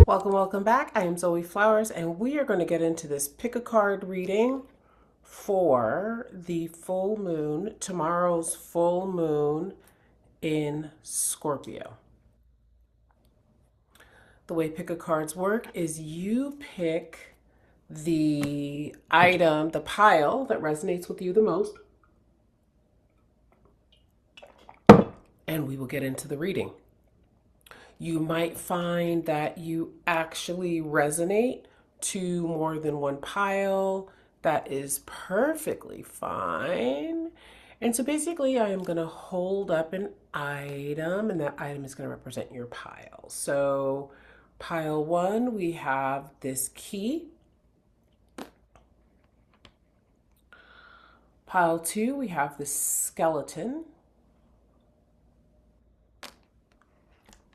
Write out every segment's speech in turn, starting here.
Welcome back. I am Zoe Flowers, and we are going to get into this pick a card reading for the full moon, tomorrow's full moon in Scorpio. The way pick a cards work is you pick the item, the pile that resonates with you the most, and we will get into the reading. You might find that you actually resonate to more than one pile. That is perfectly fine. And so basically, I am going to hold up an item, and that item is going to represent your pile. So, pile one, we have this key. Pile two, we have this skeleton.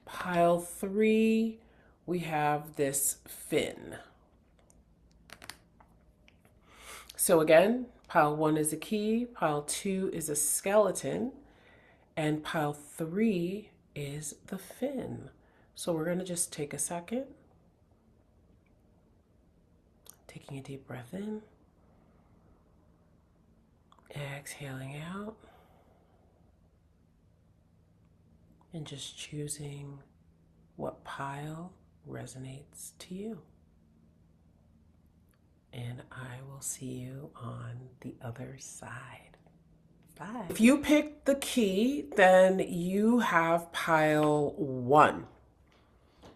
Pile three, we have this fin. So again, pile one is a key, pile two is a skeleton, and pile three is the fin. So we're going to just take a second, taking a deep breath in, exhaling out, and just choosing what pile resonates to you. And I will see you on the other side. Bye. If you pick the key, then you have pile one.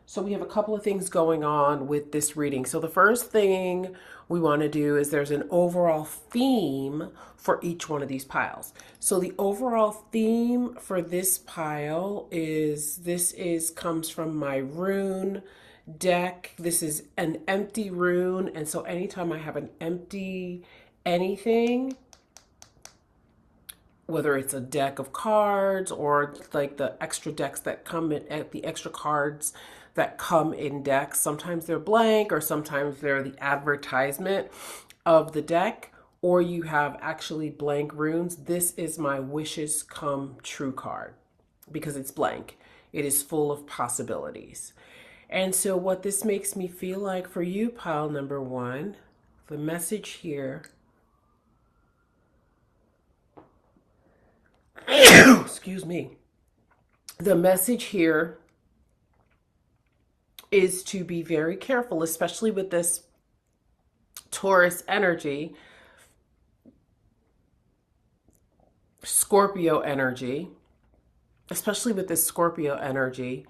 So we have a couple of things going on with this reading. So the first thing we want to do is there's an overall theme for each one of these piles. So the overall theme for this pile is comes from my rune deck. This is an empty rune, and so anytime I have an empty anything, whether it's a deck of cards or like the extra decks that come in, the extra cards that come in decks, sometimes they're blank or sometimes they're the advertisement of the deck, or you have actually blank runes. This is my wishes come true card because it's blank. It is full of possibilities. And so what this makes me feel like for you, pile number one, the message here, excuse me, the message here is to be very careful, especially with this Taurus energy, Scorpio energy, especially with this Scorpio energy,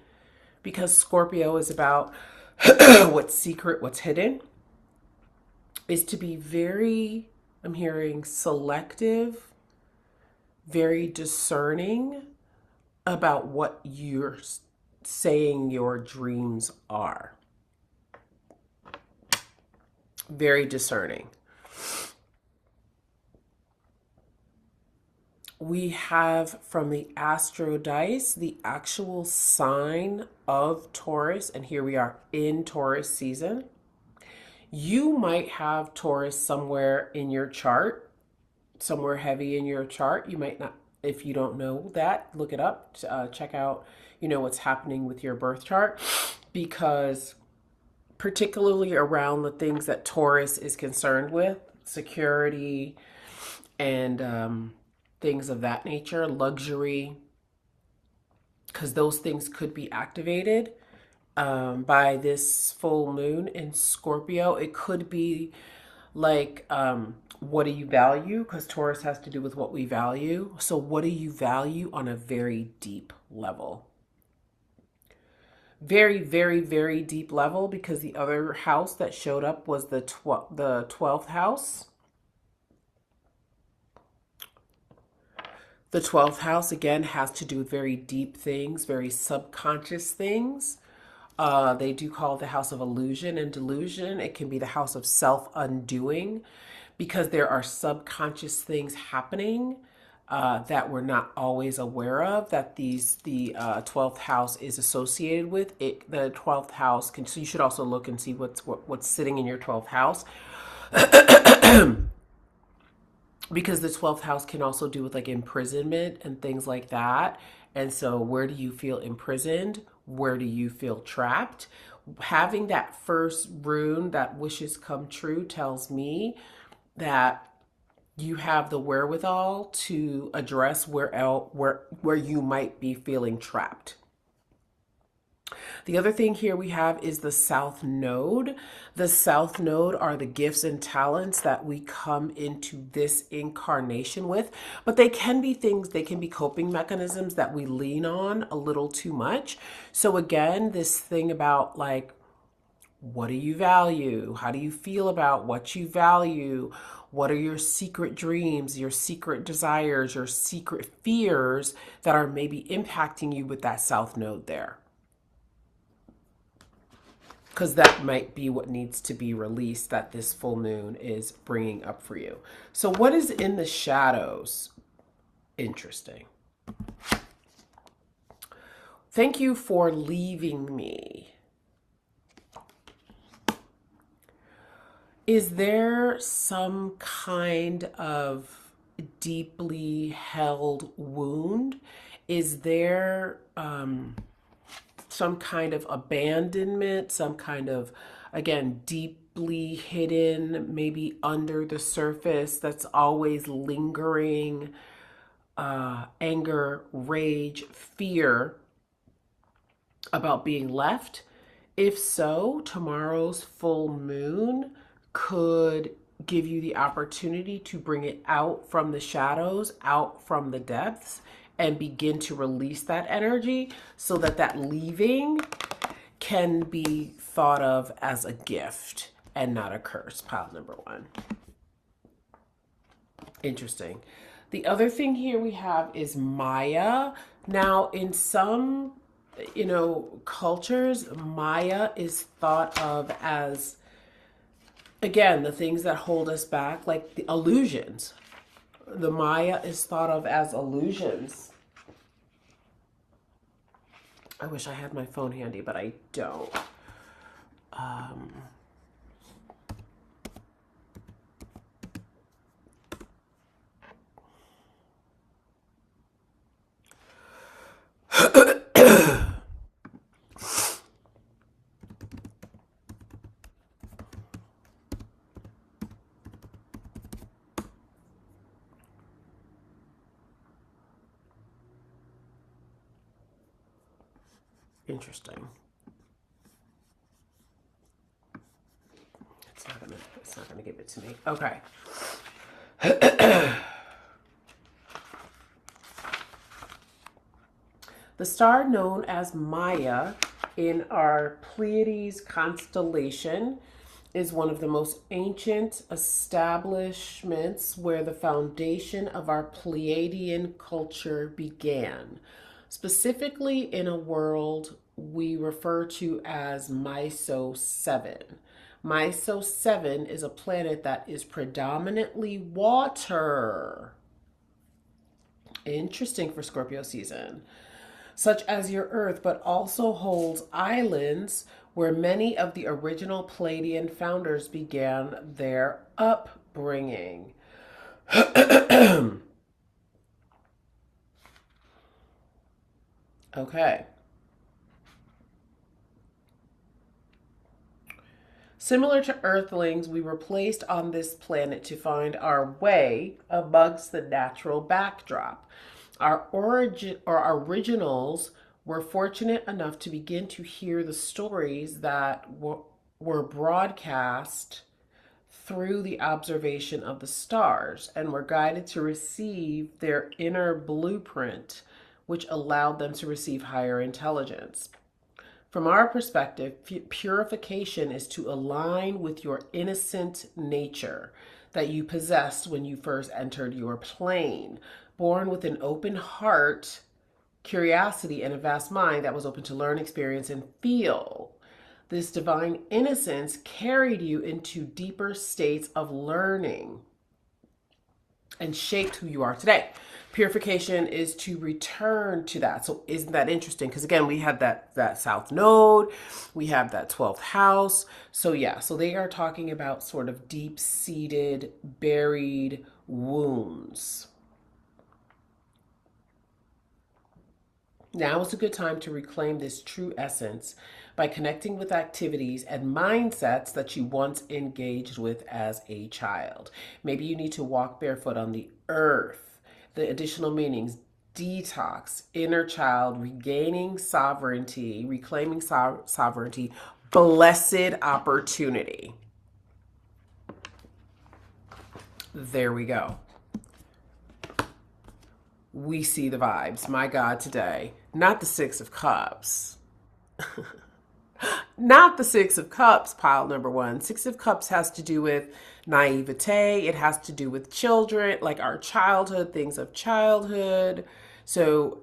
because Scorpio is about what's secret, what's hidden, is to be very, I'm hearing, selective, very discerning about what you're saying your dreams are. Very discerning. We have from the Astro Dice the actual sign of Taurus, and here we are in Taurus season. You might have Taurus somewhere in your chart, somewhere heavy in your chart. You might not, if you don't know that, look it up, check out, what's happening with your birth chart, because particularly around the things that Taurus is concerned with, security and things of that nature, luxury, because those things could be activated by this full moon in Scorpio. It could be like, what do you value? Because Taurus has to do with what we value. So what do you value on a very deep level? Very, very, very deep level, because the other house that showed up was the 12th house. The 12th house, again, has to do with very deep things, very subconscious things. They do call it the house of illusion and delusion. It can be the house of self-undoing, because there are subconscious things happening that we're not always aware of, that the 12th house is associated with. The 12th house, so you should also look and see what's sitting in your 12th house. Because the 12th house can also do with like imprisonment and things like that. And so where do you feel imprisoned? Where do you feel trapped? having that first rune that wishes come true tells me that you have the wherewithal to address where you might be feeling trapped. The other thing here we have is the South Node. The South Node are the gifts and talents that we come into this incarnation with, but they can be things, they can be coping mechanisms that we lean on a little too much. So again, this thing about like, what do you value? How do you feel about what you value? What are your secret dreams, your secret desires, your secret fears that are maybe impacting you with that South Node there? Because that might be what needs to be released that this full moon is bringing up for you. So what is in the shadows? Interesting. Thank you for leaving me. Is there some kind of deeply held wound? Is there some kind of abandonment, some kind of, again, deeply hidden, maybe under the surface that's always lingering anger, rage, fear about being left? If so, tomorrow's full moon could give you the opportunity to bring it out from the shadows, out from the depths, and begin to release that energy so that that leaving can be thought of as a gift and not a curse. Pile number one. Interesting. The other thing here we have is Maya. Now, in some, cultures, Maya is thought of as, again, the things that hold us back, like the illusions. The Maya is thought of as illusions. I wish I had my phone handy, but I don't. Interesting. It's not gonna give it to me. Okay. The star known as Maya in our Pleiades constellation is one of the most ancient establishments where the foundation of our Pleiadian culture began. Specifically in a world we refer to as MISO 7. MISO 7 is a planet that is predominantly water. Interesting for Scorpio season. Such as your Earth, but also holds islands where many of the original Pleiadian founders began their upbringing. Okay. Similar to Earthlings, we were placed on this planet to find our way amongst the natural backdrop. Our originals were fortunate enough to begin to hear the stories that were broadcast through the observation of the stars and were guided to receive their inner blueprint, which allowed them to receive higher intelligence. From our perspective, purification is to align with your innocent nature that you possessed when you first entered your plane, born with an open heart, curiosity, and a vast mind that was open to learn, experience, and feel. This divine innocence carried you into deeper states of learning and shaped who you are today. Purification is to return to that. So isn't that interesting? Because again, we had that South Node, we have that 12th house. So yeah, so they are talking about sort of deep-seated, buried wounds. Now is a good time to reclaim this true essence by connecting with activities and mindsets that you once engaged with as a child. Maybe you need to walk barefoot on the earth. The additional meanings: detox, inner child, regaining sovereignty, reclaiming sovereignty, blessed opportunity. There we go. We see the vibes. My God, today. Not the Six of Cups. Not the Six of Cups, pile number one. Six of Cups has to do with naivete. It has to do with children, like our childhood, things of childhood. So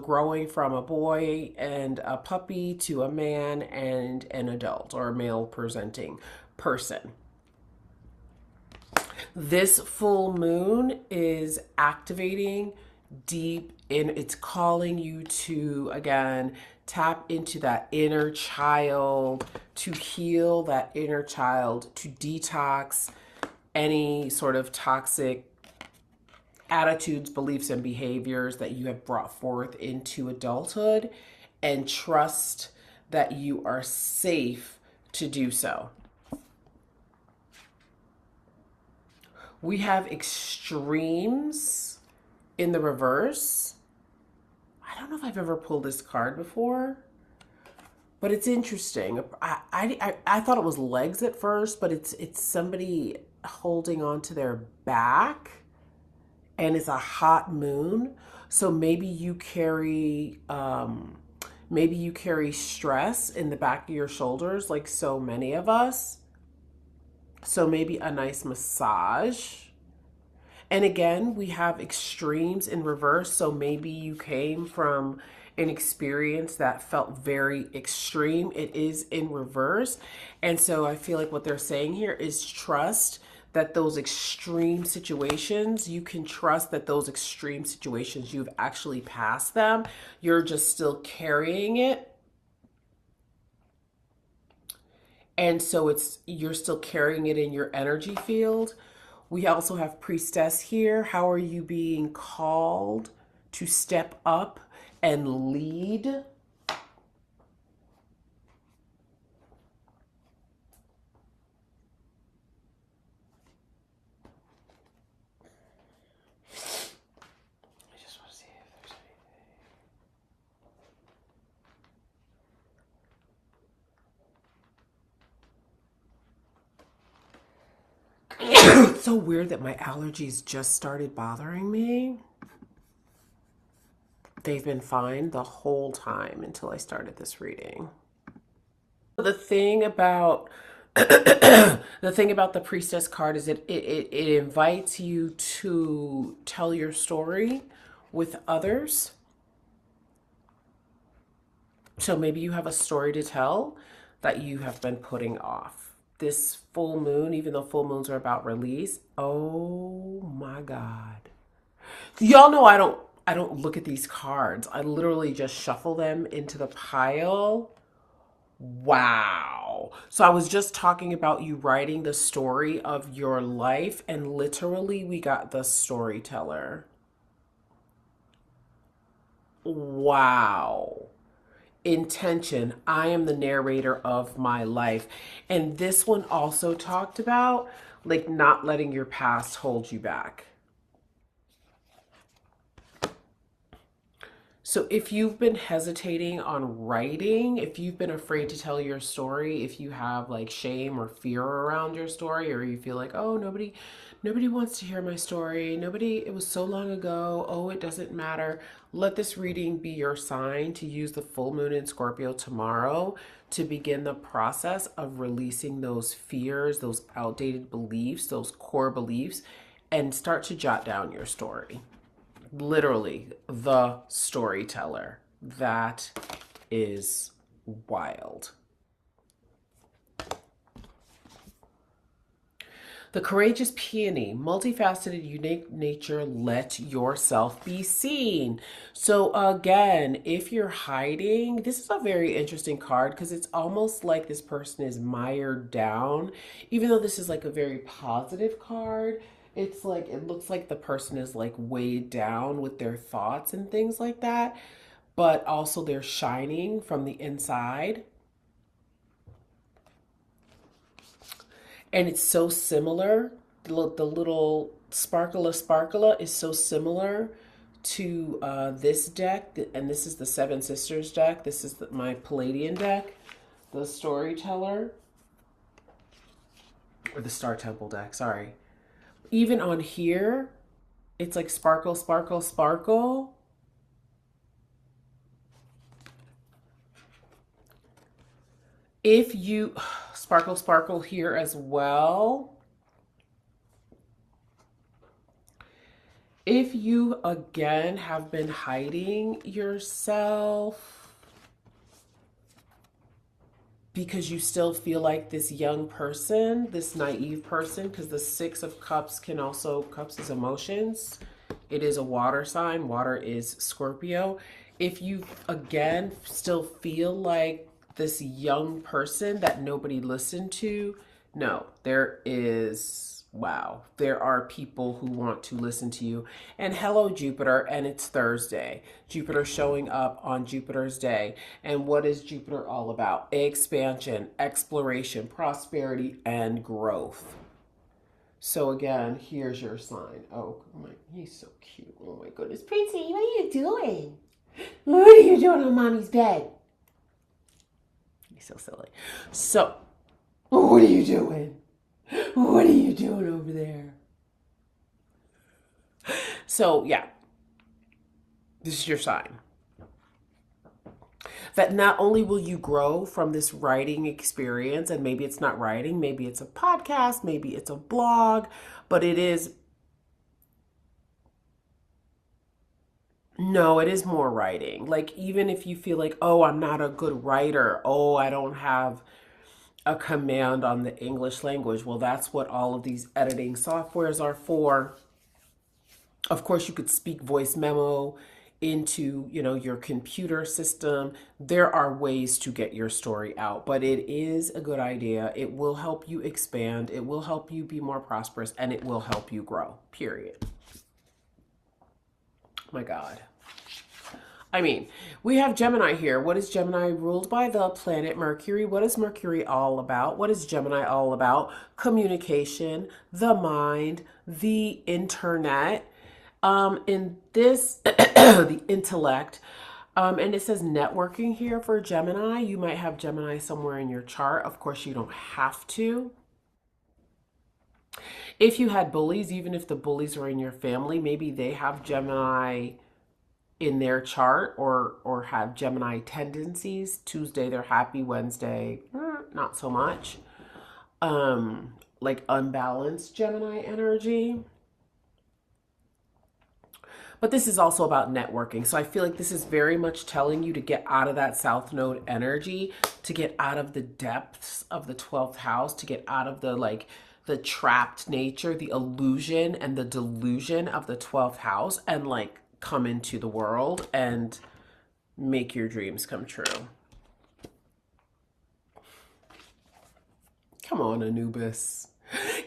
growing from a boy and a puppy to a man and an adult or a male presenting person. This full moon is activating deep in, it's calling you to, again, tap into that inner child, to heal that inner child, to detox any sort of toxic attitudes, beliefs, and behaviors that you have brought forth into adulthood, and trust that you are safe to do so. We have extremes in the reverse. I don't know if I've ever pulled this card before, but it's interesting. I thought it was legs at first, but it's somebody holding on to their back, and it's a hot moon. So maybe you carry stress in the back of your shoulders, like so many of us. So maybe a nice massage. And again, we have extremes in reverse. So maybe you came from an experience that felt very extreme. It is in reverse. And so I feel like what they're saying here is trust that those extreme situations, you can trust that those extreme situations, you've actually passed them. You're just still carrying it. And so you're still carrying it in your energy field. We also have Priestess here. How are you being called to step up and lead? It's so weird that my allergies just started bothering me. They've been fine the whole time until I started this reading. The thing about the Priestess card is it invites you to tell your story with others. So maybe you have a story to tell that you have been putting off. This full moon, even though full moons are about release, oh my God. Y'all know I don't look at these cards. I literally just shuffle them into the pile. Wow. So I was just talking about you writing the story of your life, and literally we got the storyteller. Wow. Intention. I am the narrator of my life. And this one also talked about like not letting your past hold you back. So if you've been hesitating on writing, if you've been afraid to tell your story, if you have like shame or fear around your story, or you feel like, oh, nobody wants to hear my story. It was so long ago. Oh, it doesn't matter. Let this reading be your sign to use the full moon in Scorpio tomorrow to begin the process of releasing those fears, those outdated beliefs, those core beliefs, and start to jot down your story. Literally the storyteller. That is wild. The courageous peony, multifaceted, unique nature, let yourself be seen. So again, if you're hiding, this is a very interesting card because it's almost like this person is mired down. Even though this is like a very positive card, It's like, it looks like the person is like weighed down with their thoughts and things like that, but also they're shining from the inside. And it's so similar. The little sparkler is so similar to this deck, and this is the Seven Sisters deck. This is my Palladian deck, the Storyteller, or the Star Temple deck, sorry. Even on here, it's like sparkle, sparkle, sparkle. If you, sparkle, sparkle here as well. If you, again, have been hiding yourself because you still feel like this young person, this naive person, because the Six of Cups can also, cups is emotions. It is a water sign. Water is Scorpio. If you, again, still feel like this young person that nobody listened to, no, there is, wow, there are people who want to listen to you. And hello, Jupiter, and it's Thursday. Jupiter showing up on Jupiter's day. And what is Jupiter all about? Expansion, exploration, prosperity, and growth. So again, here's your sign. Oh my, he's so cute. Oh my goodness. Princey, what are you doing? What are you doing on mommy's bed? He's so silly. So, what are you doing? What are you doing over there? So, yeah, this is your sign. That not only will you grow from this writing experience, and maybe it's not writing, maybe it's a podcast, maybe it's a blog, but it is, no, it is more writing. Like, even if you feel like, oh, I'm not a good writer, oh, I don't have a command on the English language. Well, that's what all of these editing softwares are for. Of course, you could speak voice memo into, your computer system. There are ways to get your story out, but it is a good idea. It will help you expand. It will help you be more prosperous, and it will help you grow, period. My God. I mean, we have Gemini here. What is Gemini ruled by? The planet Mercury. What is Mercury all about? What is Gemini all about? Communication, the mind, the internet. In this, the intellect. And it says networking here for Gemini. You might have Gemini somewhere in your chart. Of course, you don't have to. If you had bullies, even if the bullies are in your family, maybe they have Gemini in their chart, or have Gemini tendencies. Tuesday they're happy, Wednesday not so much. Like unbalanced Gemini energy. But this is also about networking. So I feel like this is very much telling you to get out of that South Node energy, to get out of the depths of the 12th house, to get out of the trapped nature, the illusion and the delusion of the 12th house, and come into the world and make your dreams come true. Come on, Anubis.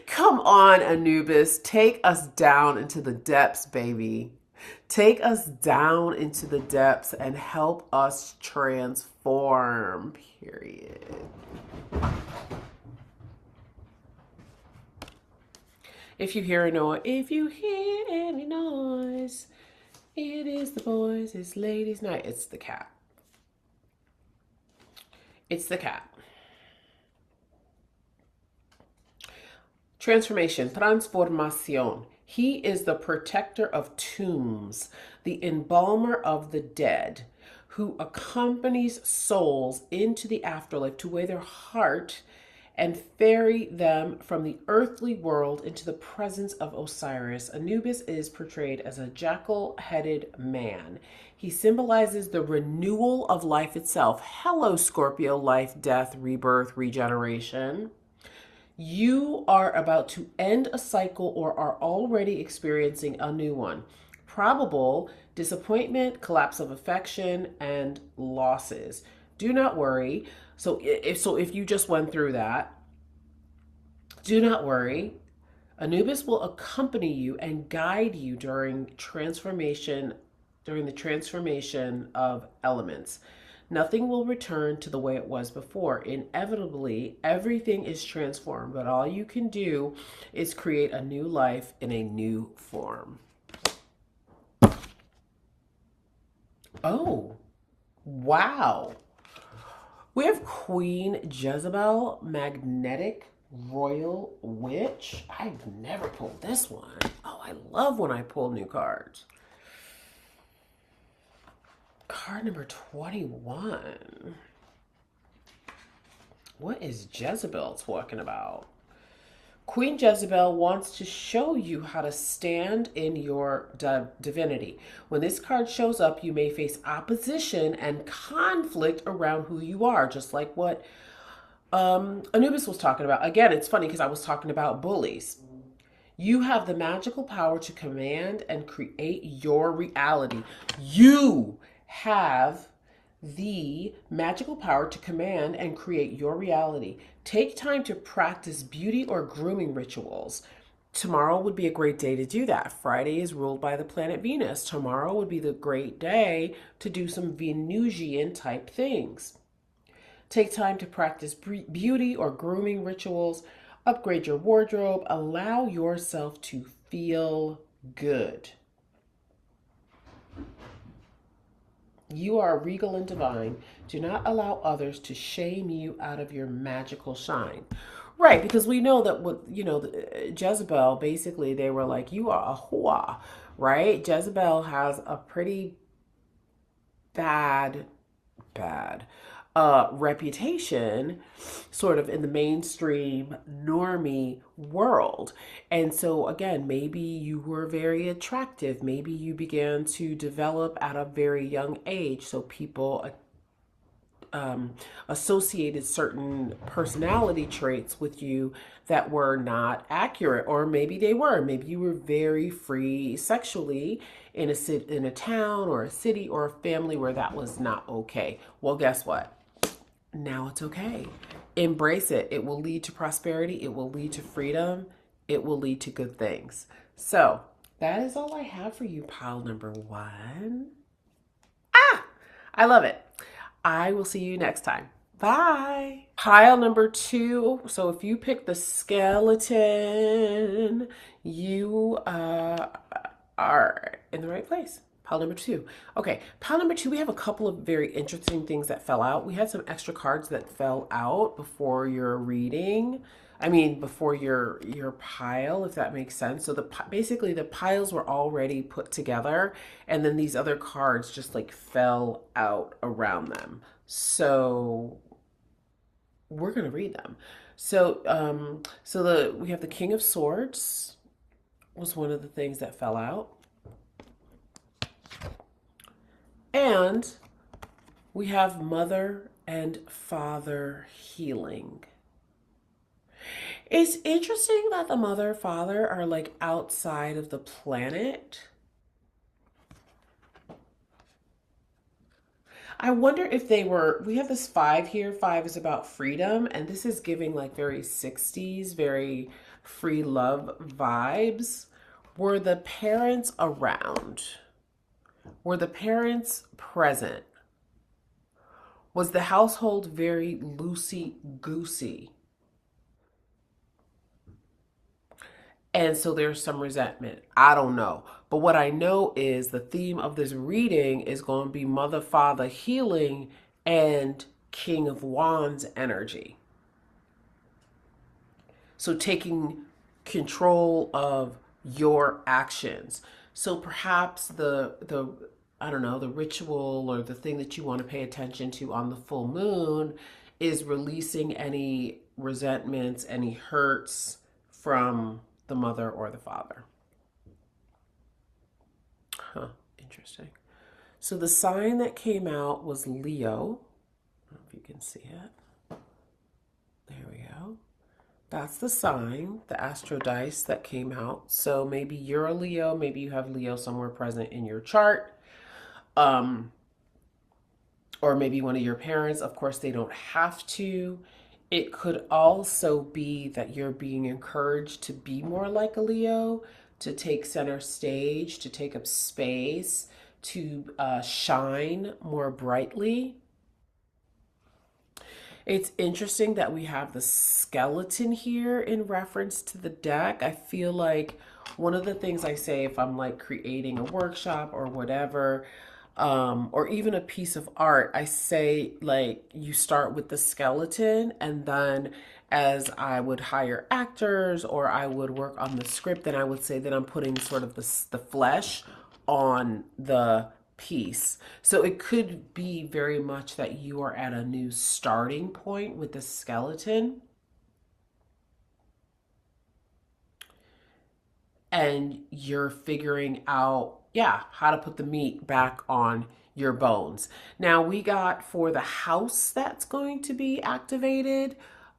Come on, Anubis. Take us down into the depths, baby. Take us down into the depths and help us transform, period. If you hear any noise, it is the boys, it's ladies' night. It's the cat. It's the cat. Transformation, transformación. He is the protector of tombs, the embalmer of the dead, who accompanies souls into the afterlife to weigh their heart and ferry them from the earthly world into the presence of Osiris. Anubis is portrayed as a jackal-headed man. He symbolizes the renewal of life itself. Hello, Scorpio, life, death, rebirth, regeneration. You are about to end a cycle or are already experiencing a new one. Probable disappointment, collapse of affection, and losses. Do not worry. So if you just went through that, do not worry. Anubis will accompany you and guide you during the transformation of elements. Nothing will return to the way it was before. Inevitably, everything is transformed, but all you can do is create a new life in a new form. Oh, wow. We have Queen Jezebel, Magnetic Royal Witch. I've never pulled this one. Oh, I love when I pull new cards. Card number 21. What is Jezebel talking about? Queen Jezebel wants to show you how to stand in your divinity. When this card shows up, you may face opposition and conflict around who you are, just like what Anubis was talking about. Again, it's funny because I was talking about bullies. You have the magical power to command and create your reality. You have the magical power to command and create your reality. Take time to practice beauty or grooming rituals. Tomorrow would be a great day to do that. Friday is ruled by the planet Venus. Tomorrow would be the great day to do some Venusian type things. Take time to practice beauty or grooming rituals. Upgrade your wardrobe. Allow yourself to feel good. You are regal and divine. Do not allow others to shame you out of your magical shine. Right, because we know that Jezebel, basically they were like, you are a whore, right? Jezebel has a pretty bad reputation sort of in the mainstream normie world. And so again, maybe you were very attractive. Maybe you began to develop at a very young age. So people associated certain personality traits with you that were not accurate, or maybe they were. Maybe you were very free sexually in a town or a city or a family where that was not okay. Well, guess what? Now it's okay. Embrace it. It will lead to prosperity. It will lead to freedom. It will lead to good things. So that is all I have for you, pile number 1. I love it. I will see you next time. Bye. Pile number 2. So if you pick the skeleton, you are in the right place. Pile number 2. Okay, pile number 2, we have a couple of very interesting things that fell out. We had some extra cards that fell out before your reading. I mean, before your pile, if that makes sense. So basically the piles were already put together, and then these other cards just like fell out around them. So we're gonna read them. So we have the King of Swords was one of the things that fell out. And we have Mother and Father Healing. It's interesting that the Mother and Father are like outside of the planet. I wonder if they were, we have this 5 here. 5 is about freedom, and this is giving like very 60s, very free love vibes. Were the parents around? Were the parents present? Was the household very loosey-goosey? And so there's some resentment. I don't know. But what I know is the theme of this reading is going to be Mother, Father, Healing, and King of Wands energy. So taking control of your actions. So perhaps the I don't know, the ritual or the thing that you want to pay attention to on the full moon is releasing any resentments, any hurts from the mother or the father. Interesting. So the sign that came out was Leo. I don't know if you can see it. There we go. That's the sign, the astro dice that came out. So maybe you're a Leo, maybe you have Leo somewhere present in your chart. Or maybe one of your parents. Of course, they don't have to. It could also be that you're being encouraged to be more like a Leo, to take center stage, to take up space, to shine more brightly. It's interesting that we have the skeleton here in reference to the deck. I feel like one of the things I say if I'm like creating a workshop or whatever, or even a piece of art, I say like you start with the skeleton, and then as I would hire actors or I would work on the script, then I would say that I'm putting sort of the flesh on the piece. So it could be very much that you are at a new starting point with the skeleton and you're figuring out, yeah, how to put the meat back on your bones. Now we got for the house that's going to be activated,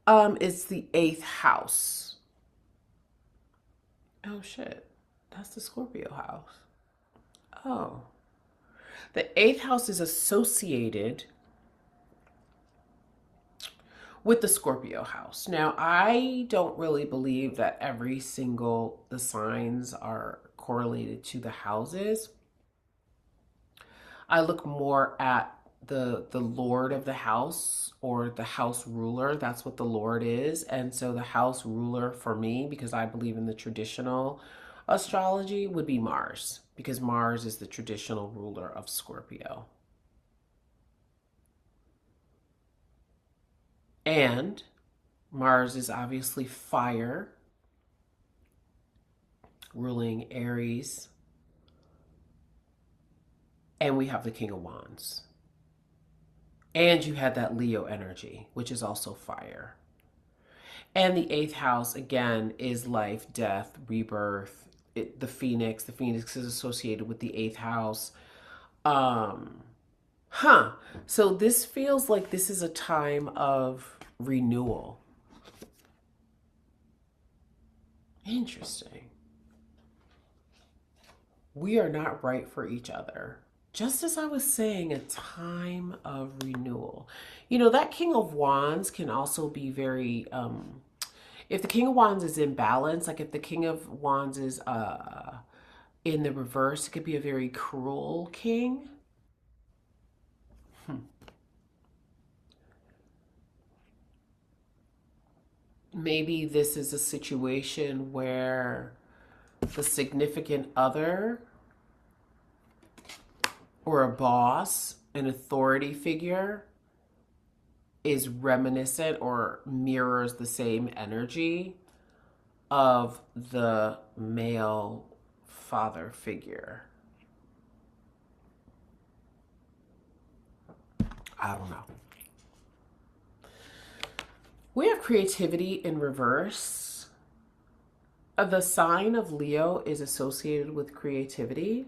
it's the eighth house. Oh shit. That's the Scorpio house. Oh. The eighth house is associated with the Scorpio house. Now, I don't really believe that every single the signs are correlated to the houses. I look more at the lord of the house or the house ruler. That's what the lord is. And so the house ruler for me, because I believe in the traditional astrology, would be Mars, because Mars is the traditional ruler of Scorpio. And Mars is obviously fire, ruling Aries. And we have the King of Wands. And you had that Leo energy, which is also fire. And the eighth house, again, is life, death, rebirth. The Phoenix. The Phoenix is associated with the eighth house. Um, huh. So this feels like this is a time of renewal. Interesting. We are not right for each other. Just as I was saying, a time of renewal. You know, that King of Wands can also be very, if the King of Wands is in balance, like if the King of Wands is in the reverse, it could be a very cruel king. Hmm. Maybe this is a situation where the significant other or a boss, an authority figure, is reminiscent or mirrors the same energy of the male father figure. I don't know. We have creativity in reverse. The sign of Leo is associated with creativity.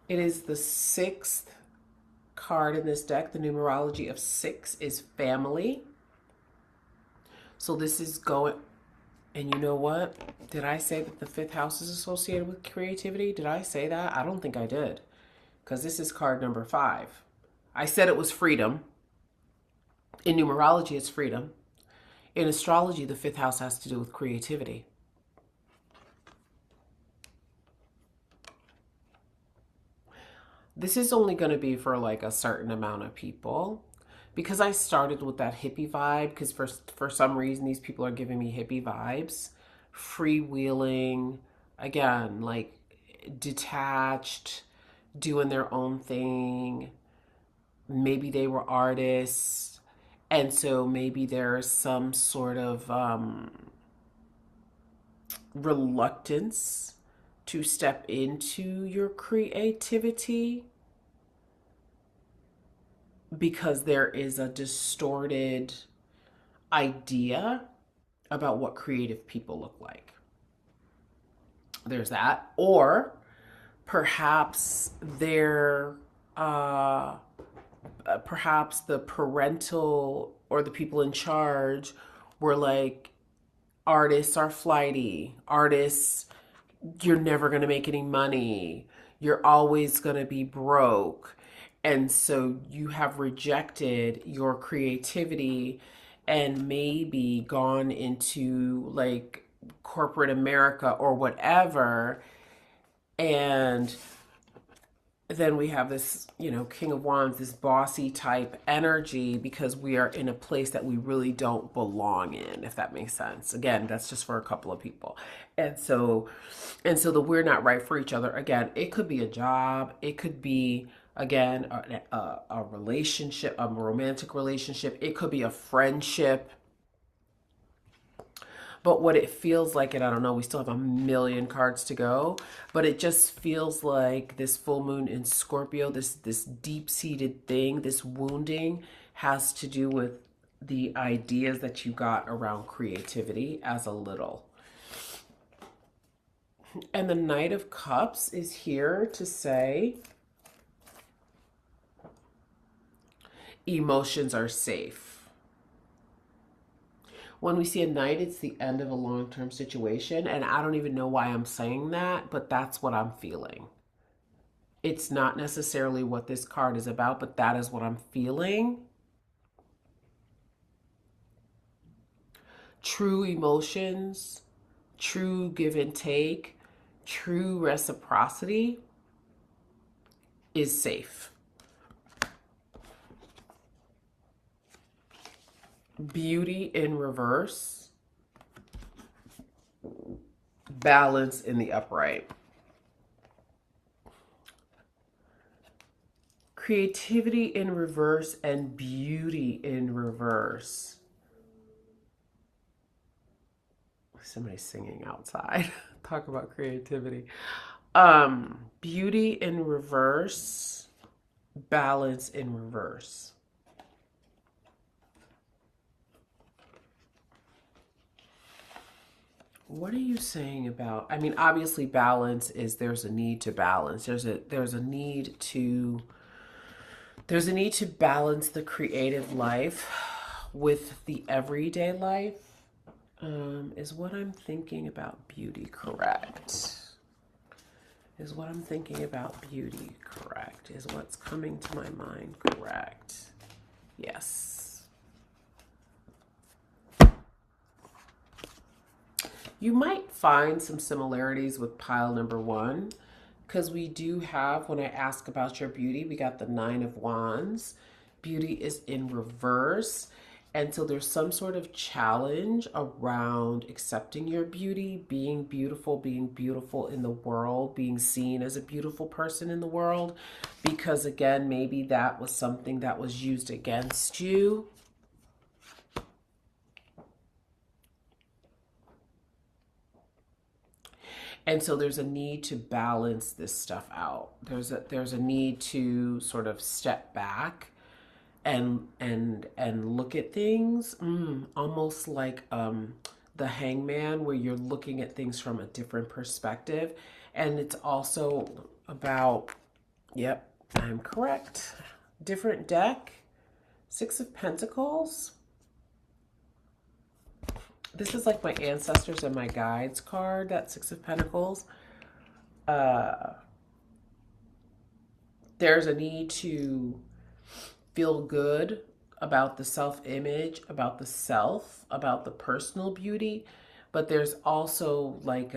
It is the sixth card in this deck. The numerology of 6 is family. So this is going, and you know what? Did I say that the fifth house is associated with creativity? Did I say that? I don't think I did, because this is card number 5. I said it was freedom. In numerology, it's freedom. In astrology, the fifth house has to do with creativity. This is only going to be for like a certain amount of people, because I started with that hippie vibe, because for some reason these people are giving me hippie vibes. Freewheeling, again, like detached, doing their own thing. Maybe they were artists, and so maybe there's some sort of reluctance to step into your creativity because there is a distorted idea about what creative people look like. There's that. Or perhaps they're perhaps the parental or the people in charge were like, artists are flighty, artists, you're never going to make any money, you're always going to be broke. And so you have rejected your creativity and maybe gone into like corporate America or whatever. And then we have this, King of Wands, this bossy type energy because we are in a place that we really don't belong in, if that makes sense. Again, that's just for a couple of people. And so the we're not right for each other. Again, it could be a job, it could be again a relationship, a romantic relationship, it could be a friendship. But what it feels like, and I don't know, we still have a million cards to go, but it just feels like this full moon in Scorpio, this deep-seated thing, this wounding has to do with the ideas that you got around creativity as a little. And the Knight of Cups is here to say emotions are safe. When we see a knight, it's the end of a long-term situation. And I don't even know why I'm saying that, but that's what I'm feeling. It's not necessarily what this card is about, but that is what I'm feeling. True emotions, true give and take, true reciprocity is safe. Beauty in reverse, balance in the upright. Creativity in reverse and beauty in reverse. Somebody's singing outside. Talk about creativity. Beauty in reverse, balance in reverse. What are you saying about, I mean, obviously balance is there's a need to balance. There's a need to balance the creative life with the everyday life. Is what I'm thinking about beauty correct? Is what I'm thinking about beauty correct? Is what's coming to my mind correct? Yes. You might find some similarities with pile number one because we do have, when I ask about your beauty, we got the Nine of Wands. Beauty is in reverse. And so there's some sort of challenge around accepting your beauty, being beautiful in the world, being seen as a beautiful person in the world. Because again, maybe that was something that was used against you. And so there's a need to balance this stuff out. There's a need to sort of step back and look at things, almost like the Hangman, where you're looking at things from a different perspective. And it's also about, yep, I'm correct. Different deck, Six of Pentacles. This is like my ancestors and my guides card, that Six of Pentacles. There's a need to feel good about the self-image, about the self, about the personal beauty. But there's also like,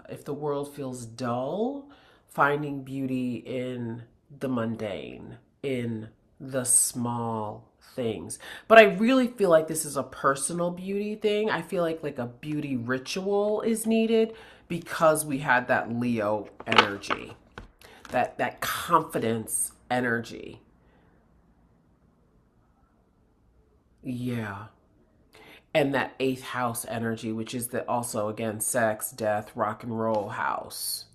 if the world feels dull, finding beauty in the mundane, in the small things. But I really feel like this is a personal beauty thing. I feel like a beauty ritual is needed because we had that Leo energy, that confidence energy. Yeah. And that eighth house energy, which is the also again sex, death, rock and roll house.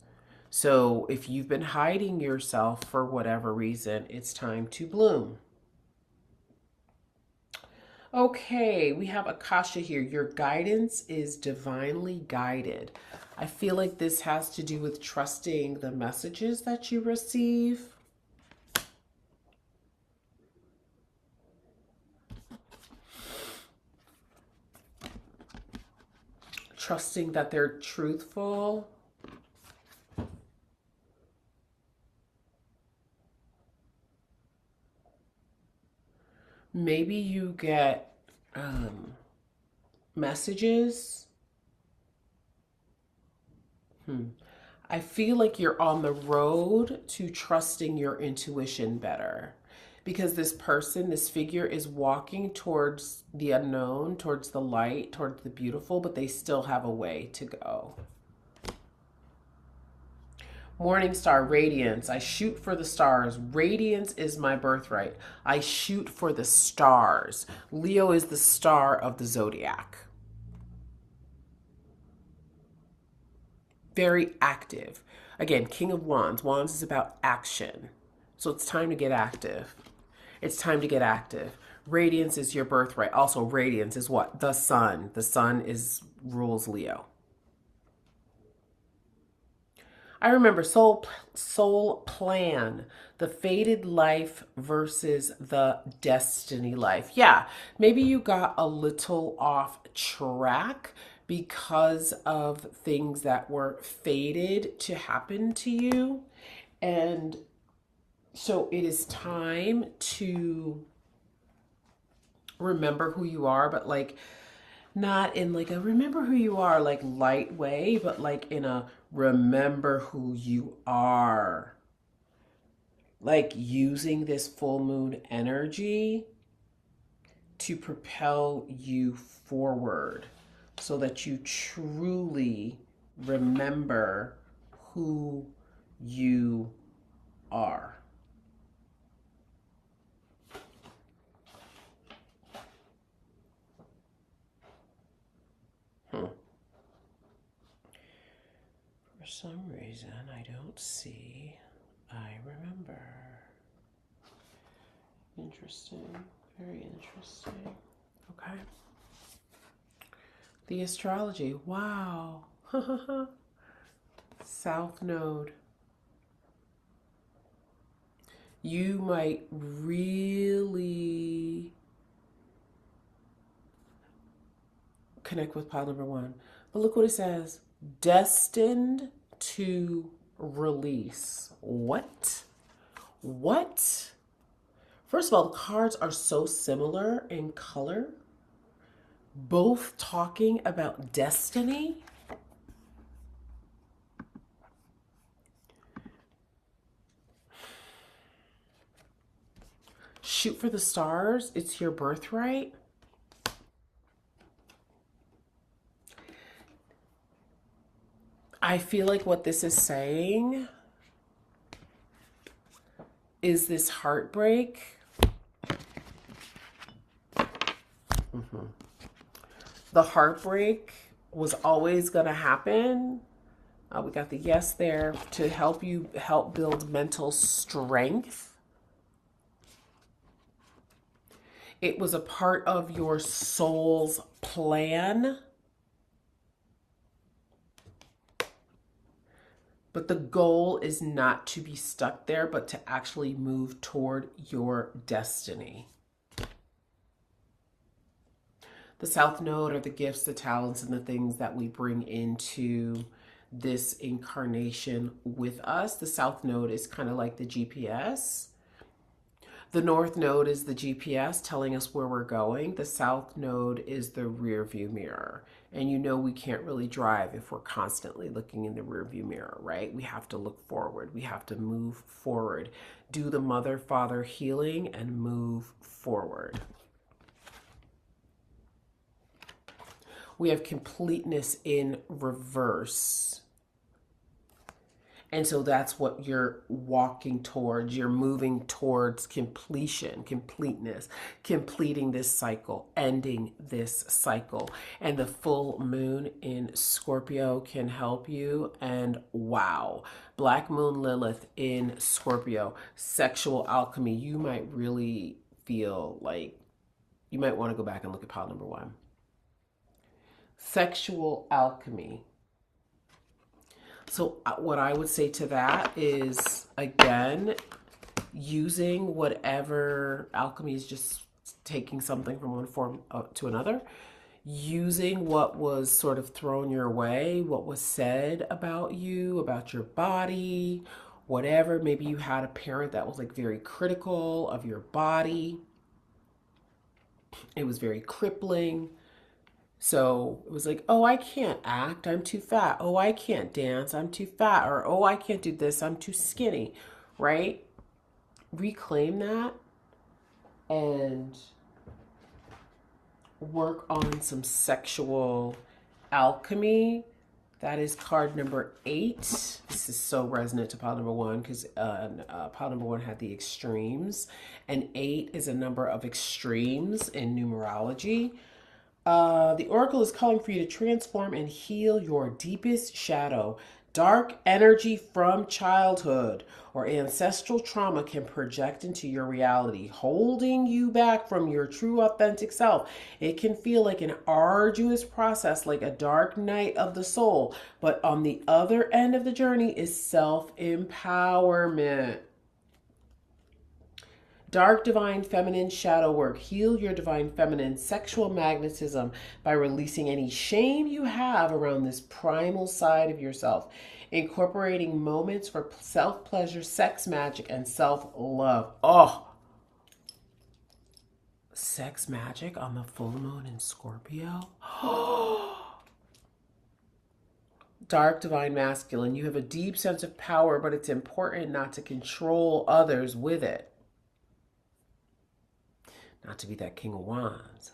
So if you've been hiding yourself for whatever reason, it's time to bloom. Okay, we have Akasha here. Your guidance is divinely guided. I feel like this has to do with trusting the messages that you receive. Trusting that they're truthful. Maybe you get messages. I feel like you're on the road to trusting your intuition better because this person, this figure is walking towards the unknown, towards the light, towards the beautiful, but they still have a way to go. Morning star, radiance. I shoot for the stars. Radiance is my birthright. I shoot for the stars. Leo is the star of the zodiac. Very active. Again, King of Wands. Wands is about action. So it's time to get active. It's time to get active. Radiance is your birthright. Also, radiance is what? The sun. The sun rules Leo. I remember soul plan, the fated life versus the destiny life. Yeah, maybe you got a little off track because of things that were fated to happen to you. And so it is time to remember who you are, but like not in like a remember who you are like light way, but like in a remember who you are. Like using this full moon energy to propel you forward so that you truly remember who you are. For some reason, I don't see I remember. Interesting. Very interesting. Okay. The astrology. Wow. South Node. You might really connect with pile number 1. But look what it says. Destined to release. What? What? First of all, the cards are so similar in color, both talking about destiny. Shoot for the stars. It's your birthright. I feel like what this is saying is this heartbreak. The heartbreak was always going to happen. We got the yes there to help you build mental strength. It was a part of your soul's plan. But the goal is not to be stuck there, but to actually move toward your destiny. The South Node are the gifts, the talents, and the things that we bring into this incarnation with us. The South Node is kind of like the GPS. The North Node is the GPS telling us where we're going. The South Node is the rear view mirror. And you know we can't really drive if we're constantly looking in the rear view mirror, right? We have to look forward. We have to move forward. Do the mother-father healing and move forward. We have completeness in reverse. And so that's what you're walking towards. You're moving towards completion, completeness, completing this cycle, ending this cycle. And the full moon in Scorpio can help you. And wow, Black Moon Lilith in Scorpio, sexual alchemy. You might really feel like you might want to go back and look at pile number 1. Sexual alchemy. So what I would say to that is, again, using whatever alchemy is just taking something from one form to another, using what was sort of thrown your way, what was said about you, about your body, whatever. Maybe you had a parent that was like very critical of your body. It was very crippling. So it was like, oh, I can't act, I'm too fat. Oh, I can't dance, I'm too fat. Or, oh, I can't do this, I'm too skinny, right? Reclaim that and work on some sexual alchemy. That is card number 8. This is so resonant to pile number 1 because pile number 1 had the extremes, and 8 is a number of extremes in numerology. The oracle is calling for you to transform and heal your deepest shadow. Dark energy from childhood or ancestral trauma can project into your reality, holding you back from your true authentic self. It can feel like an arduous process, like a dark night of the soul, but on the other end of the journey is self-empowerment. Dark divine feminine shadow work. Heal your divine feminine sexual magnetism by releasing any shame you have around this primal side of yourself. Incorporating moments for self-pleasure, sex magic, and self-love. Oh, sex magic on the full moon in Scorpio. Dark divine masculine. You have a deep sense of power, but it's important not to control others with it. Not to be that King of Wands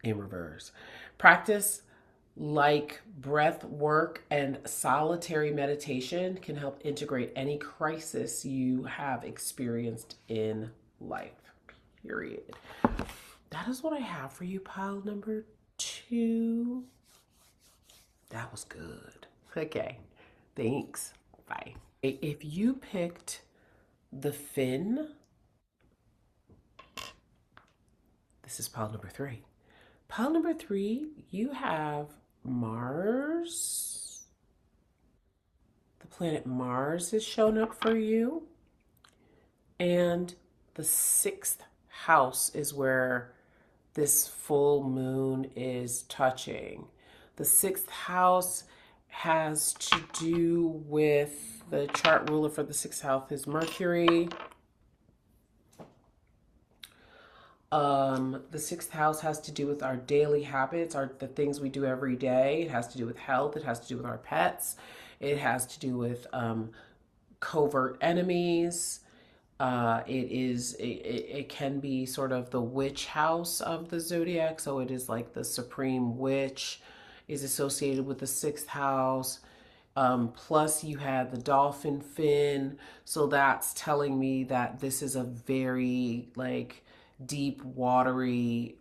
in reverse. Practice like breath work and solitary meditation can help integrate any crisis you have experienced in life. Period. That is what I have for you, pile number 2. That was good. Okay. Thanks. Bye. If you picked the fin, this is pile number 3. Pile number 3, you have Mars. The planet Mars has shown up for you. And the 6th house is where this full moon is touching. The 6th house has to do with the chart ruler for the 6th house is Mercury. The 6th house has to do with our daily habits, the things we do every day. It has to do with health. It has to do with our pets. It has to do with covert enemies. It can be sort of the witch house of the zodiac. So it is like the supreme witch is associated with the 6th house. Plus you had the Dolphin Fin. So that's telling me that this is a very like deep watery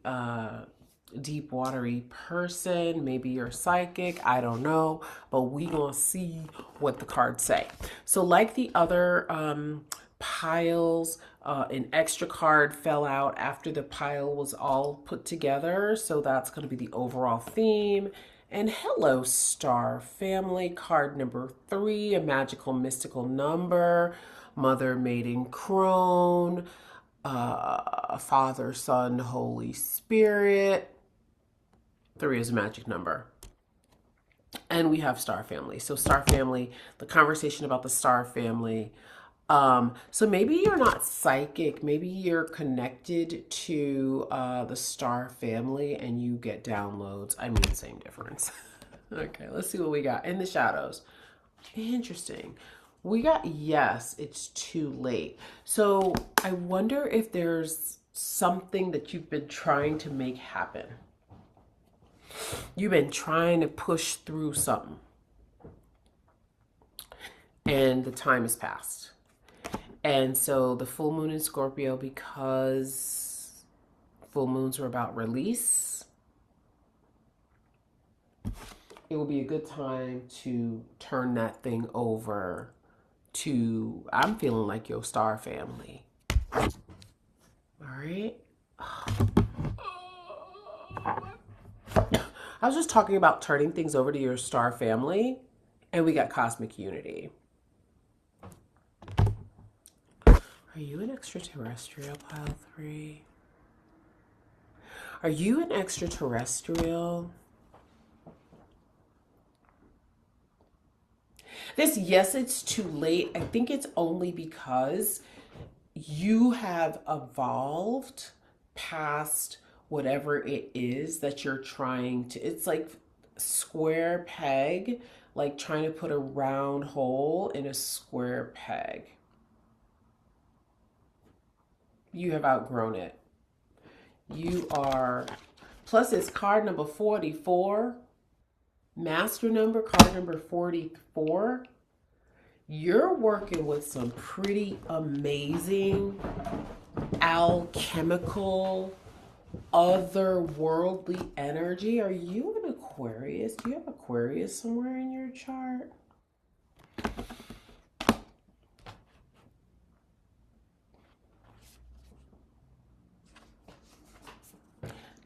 person. Maybe you're psychic, I don't know, but we gonna see what the cards say. So like the other piles, an extra card fell out after the pile was all put together, so that's going to be the overall theme. And hello, star family, card number 3, a magical mystical number, mother, maiden, crone, Father, Son, Holy Spirit. 3 is a magic number. And we have star family. So star family, the conversation about the star family. So maybe you're not psychic. Maybe you're connected to the star family and you get downloads. I mean, same difference. Okay, let's see what we got in the shadows. Interesting. We got yes, it's too late. So I wonder if there's something that you've been trying to make happen. You've been trying to push through something. And the time has passed. And so the full moon in Scorpio, because full moons are about release, it will be a good time to turn that thing over to, I'm feeling like your star family. All right. I was just talking about turning things over to your star family, and we got cosmic unity. Are you an extraterrestrial, pile 3? Are you an extraterrestrial? This, yes, it's too late. I think it's only because you have evolved past whatever it is that you're trying to. It's like square peg, like trying to put a round hole in a square peg. You have outgrown it. You are, plus it's card number 44, master number, card number 44. You're working with some pretty amazing alchemical, otherworldly energy. Are you an Aquarius? Do you have Aquarius somewhere in your chart?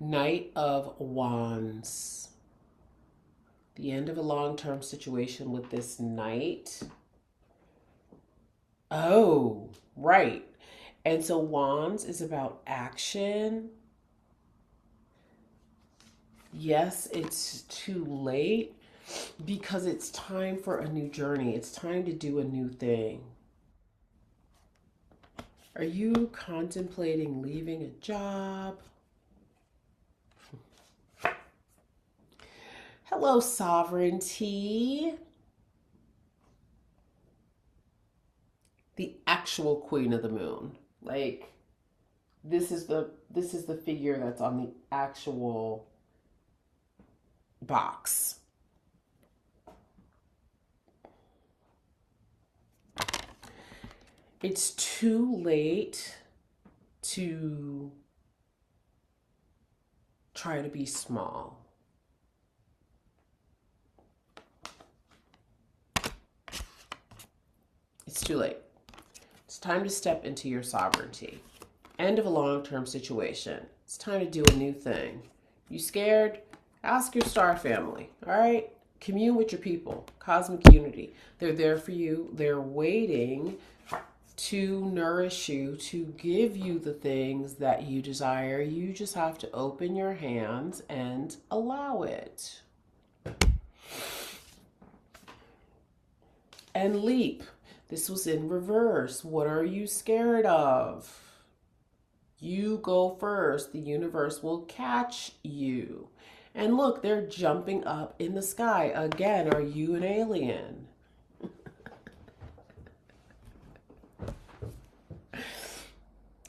Knight of Wands. The end of a long-term situation with this knight. Oh, right. And so Wands is about action. Yes, it's too late because it's time for a new journey. It's time to do a new thing. Are you contemplating leaving a job? Hello, sovereignty. The actual queen of the moon. Like this is the figure that's on the actual box. It's too late to try to be small. It's too late. It's time to step into your sovereignty. End of a long-term situation. It's time to do a new thing. You scared? Ask your star family, all right? Commune with your people, cosmic unity. They're there for you. They're waiting to nourish you, to give you the things that you desire. You just have to open your hands and allow it. And leap. This was in reverse. What are you scared of? You go first. The universe will catch you. And look, they're jumping up in the sky. Again, are you an alien?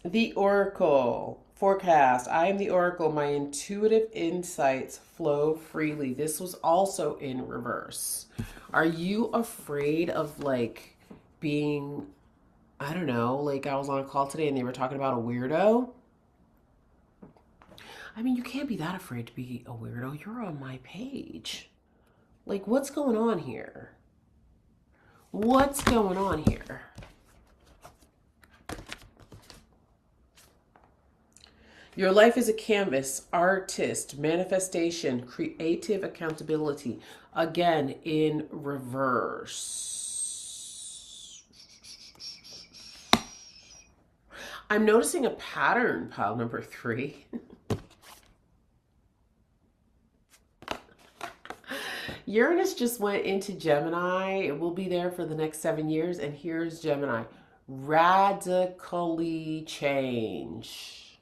The Oracle. Forecast. I am the Oracle. My intuitive insights flow freely. This was also in reverse. Are you afraid of like being, I don't know, like I was on a call today and they were talking about a weirdo? I mean, you can't be that afraid to be a weirdo. You're on my page. Like, what's going on here? What's going on here? Your life is a canvas, artist, manifestation, creative accountability. Again, in reverse. I'm noticing a pattern, pile number 3. Uranus just went into Gemini. It will be there for the next 7 years. And here's Gemini. Radically change.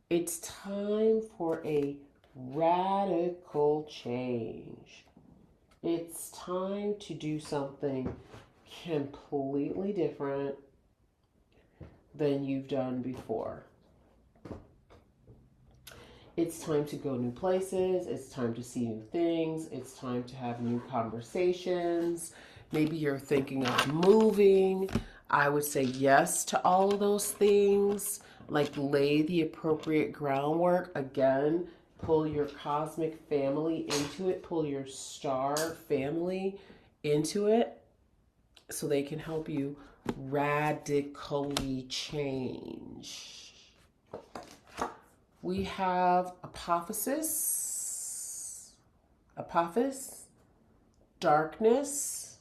It's time for a radical change. It's time to do something completely different than you've done before. It's time to go new places. It's time to see new things. It's time to have new conversations. Maybe you're thinking of moving. I would say yes to all of those things. Like lay the appropriate groundwork. Again, pull your cosmic family into it. Pull your star family into it so they can help you radically change. We have Apotheosis, darkness.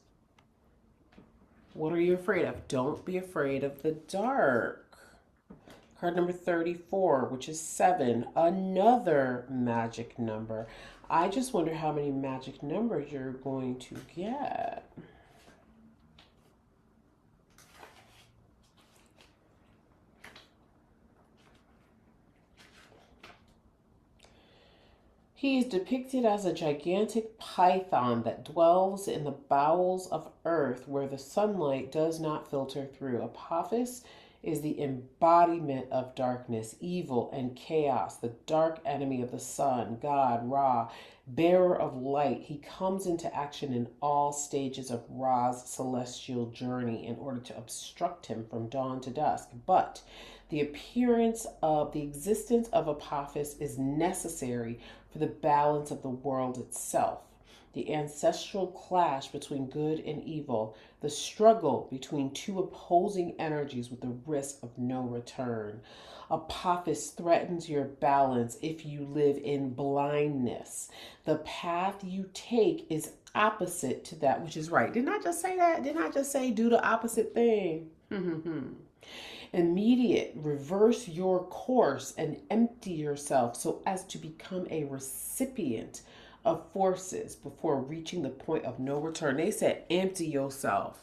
What are you afraid of? Don't be afraid of the dark. Card number 34, which is 7, another magic number. I just wonder how many magic numbers you're going to get. He is depicted as a gigantic python that dwells in the bowels of earth where the sunlight does not filter through. Apophis is the embodiment of darkness, evil, and chaos, the dark enemy of the sun, God, Ra, bearer of light. He comes into action in all stages of Ra's celestial journey in order to obstruct him from dawn to dusk. But the existence of Apophis is necessary for the balance of the world itself. The ancestral clash between good and evil, the struggle between two opposing energies with the risk of no return. Apophis threatens your balance if you live in blindness. The path you take is opposite to that which is right. Didn't I just say that? Didn't I just say do the opposite thing? Immediate, reverse your course and empty yourself so as to become a recipient of forces before reaching the point of no return. They said empty yourself.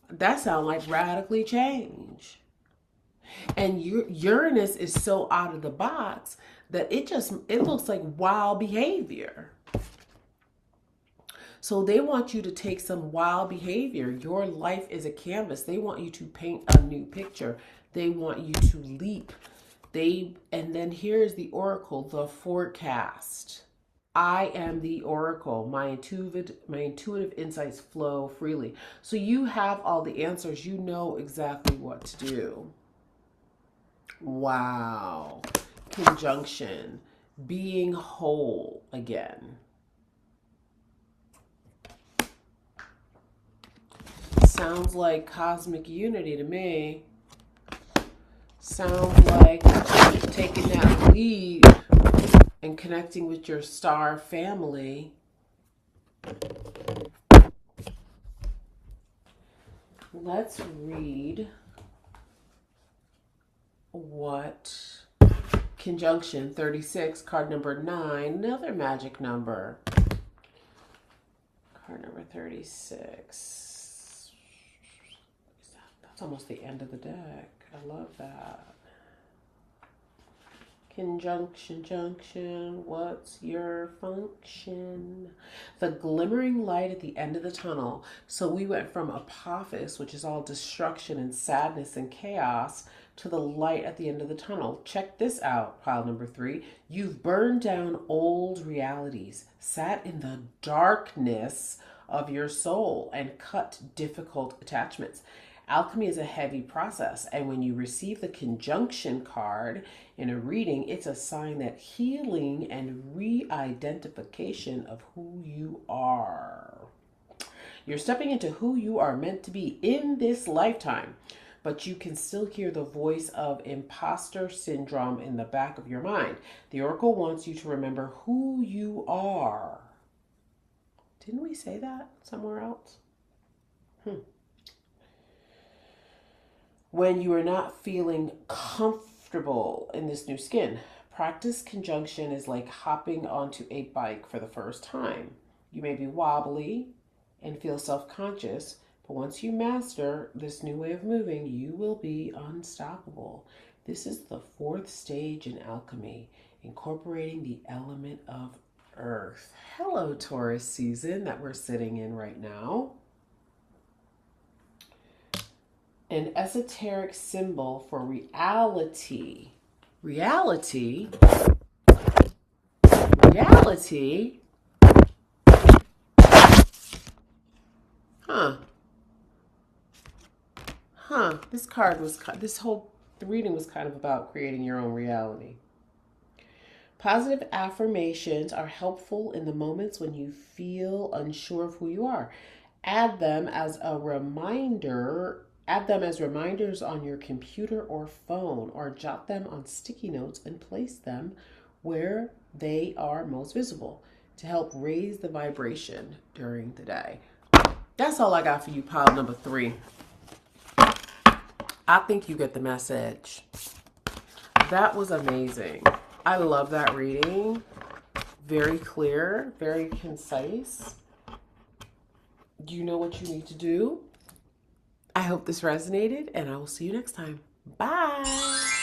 That sounds like radically change. And Uranus is so out of the box that it looks like wild behavior. So they want you to take some wild behavior. Your life is a canvas. They want you to paint a new picture. They want you to leap. And then here's the oracle, the forecast. I am the oracle. My intuitive insights flow freely. So you have all the answers. You know exactly what to do. Wow. Conjunction. Being whole again. Sounds like cosmic unity to me. Sounds like taking that lead and connecting with your star family. Let's read what conjunction 36, card number 9, another magic number. Card number 36. That's almost the end of the deck. I love that. Conjunction, junction, what's your function? The glimmering light at the end of the tunnel. So we went from Apophis, which is all destruction and sadness and chaos, to the light at the end of the tunnel. Check this out, pile number 3. You've burned down old realities, sat in the darkness of your soul, and cut difficult attachments. Alchemy is a heavy process, and when you receive the conjunction card in a reading, it's a sign that healing and re-identification of who you are. You're stepping into who you are meant to be in this lifetime, but you can still hear the voice of imposter syndrome in the back of your mind. The oracle wants you to remember who you are. Didn't we say that somewhere else? When you are not feeling comfortable in this new skin, practice conjunction is like hopping onto a bike for the first time. You may be wobbly and feel self-conscious, but once you master this new way of moving, you will be unstoppable. This is the 4th stage in alchemy, incorporating the element of earth. Hello, Taurus season that we're sitting in right now. An esoteric symbol for reality. Reality? This whole reading was kind of about creating your own reality. Positive affirmations are helpful in the moments when you feel unsure of who you are. Add them as reminders on your computer or phone, or jot them on sticky notes and place them where they are most visible to help raise the vibration during the day. That's all I got for you, pile number 3. I think you get the message. That was amazing. I love that reading. Very clear, very concise. You know what you need to do. I hope this resonated, and I will see you next time. Bye.